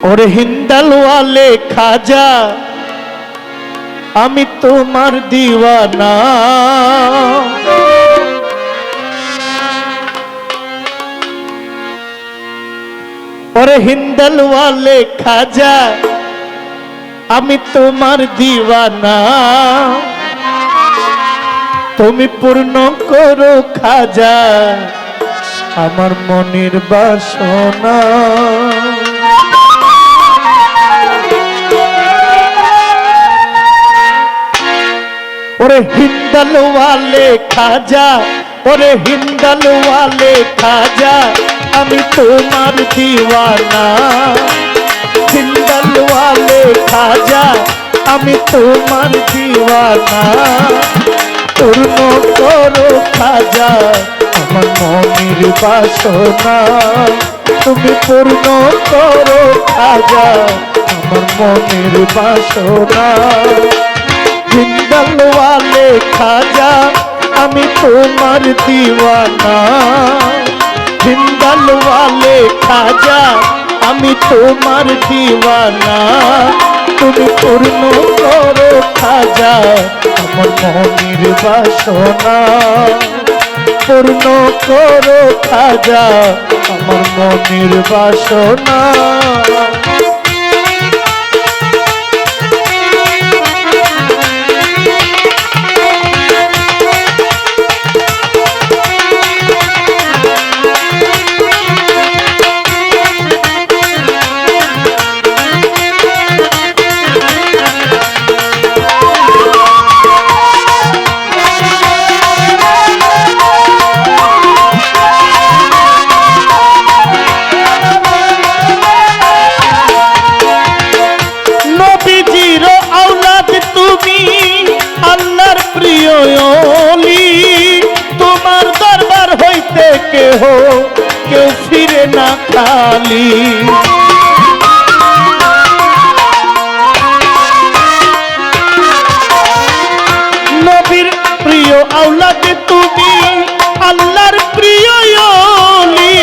ওরে হিন্দালওয়ালে খাজা আমি তোমার দিওয়ানা, ওরে হিন্দালওয়ালে খাজা আমি তোমার দিওয়ানা, তুমি পূর্ণ করো খাজা আমার মনের বাসনা। ওরে হিন্দালওয়ালে খাজা, ওরে হিন্দালওয়ালে খাজা আমি তোমার দিওয়ানা, হিন্দালওয়ালে খাজা আমি তোমার দিওয়ানা, পূর্ণ করো খাজা আমার মনের বাসনা, তুমি পূর্ণ করো খাজা আমার মনের বাসনা। হিন্দালওয়ালে খাজা আমি তোমার দিওয়ানা, হিন্দালওয়ালে খাজা আমি তোমার দিওয়ানা, তুমি পূর্ণ করো খাজা আমার মনের বাসনা, পূর্ণ করো খাজা আমার মনের বাসনা। তোমার দরবার হইতে কেহ কেউ ফিরে না খালি, নবীর প্রিয় আওলাদ তুমি আল্লাহর প্রিয় ওলি,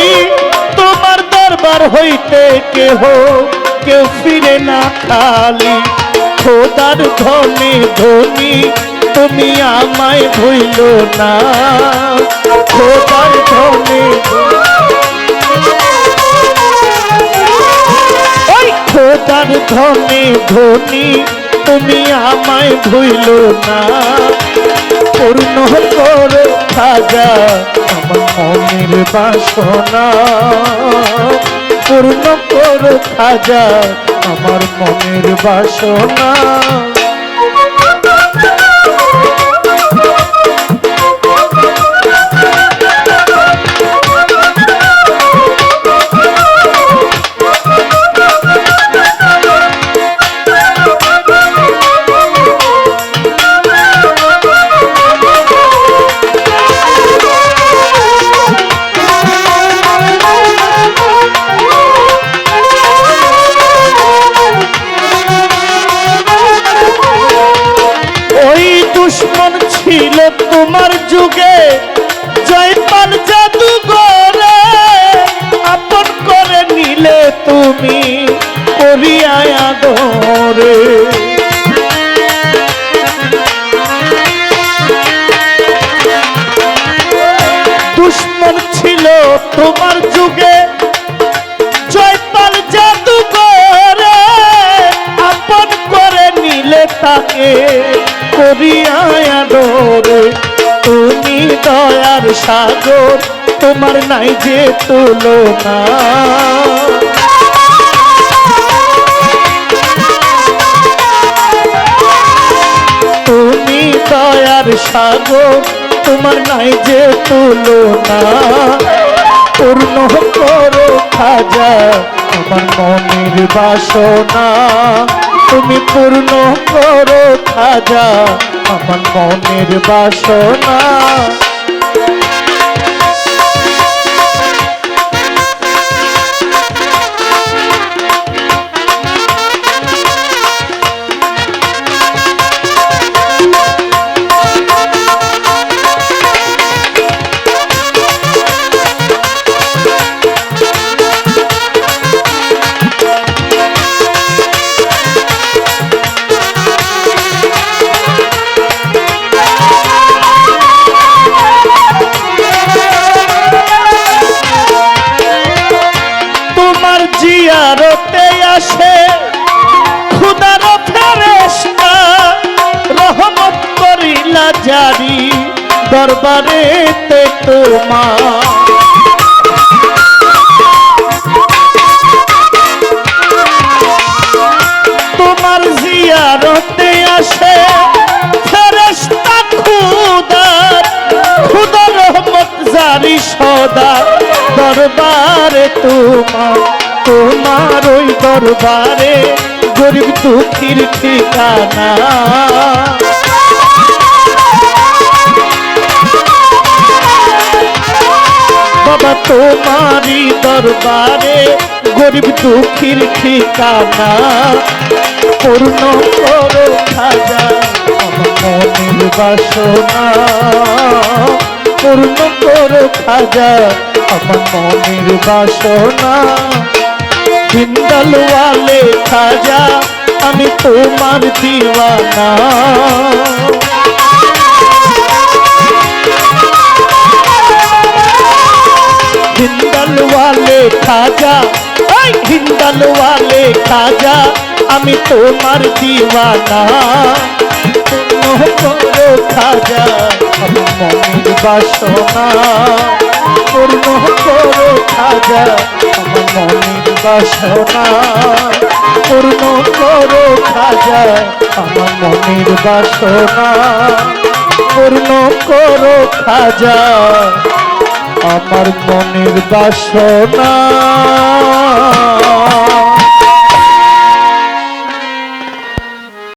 তোমার দরবার হইতে কেহ কেউ ফিরে না খালি, খোদার ধনে ধনী তুমি আমায় ভুইল না, খোদার ধনে ওই খোদার ধনে ধনী তুমি আমায় ভুইল না, পূর্ণ করো খাজা আমার মনের বাসনা, পূর্ণ করো খাজা আমার মনের বাসনা। দুশ্মন ছিল তোমার যুগে জয়পাল জাদুঘরে, আপন করে নিলে তুমি করিয়া আদরে, দুশ্মন ছিল তোমার যুগে জয়পাল জাদুঘরে, আপন করে নিলে তাকে করিয়া আদরে, তুমি দয়ার সাগর তোমার নাই যে তুলনা, তুমি দয়ার সাগর তোমার নাই যে তুলনা, পূর্ণ করো খাজা আমার মনের বাসনা, তুমি পূর্ণ করো খাজা আমার মনের বাসনা। জিয়ারতে আসে খুদার ফেরেশতা রহমত করিলা জারি দরবারেতে তোমার তোমার জিয়ারতে আসে ফেরেশতা খুদার খুদার রহমত জারি সদা দরবারে তোমার তোমার ওই দরবারে গরিব দুঃখীর ঠিকানা বাবা তোমারই দরবারে গরিব দুঃখীর ঠিকানা পূর্ণ করো খাজা আমার মনের বাসনা পূর্ণ করো খাজা আমার মনের বাসনা জিন্দাল ওয়ালে খাজা আমি তোমার দিওয়ানা হিন্দাল ওয়ালে খাজা হিন্দাল ওয়ালে খাজা আমি তোমার দিওয়ানা পূর্ণ করো খাজা আমার মনের বাসনা পূর্ণ করো খাজা আমার মনের বাসনা পূর্ণ করো খাজা আমার মনের বাসনা পূর্ণ করো খাজা আমার মনের বাসনা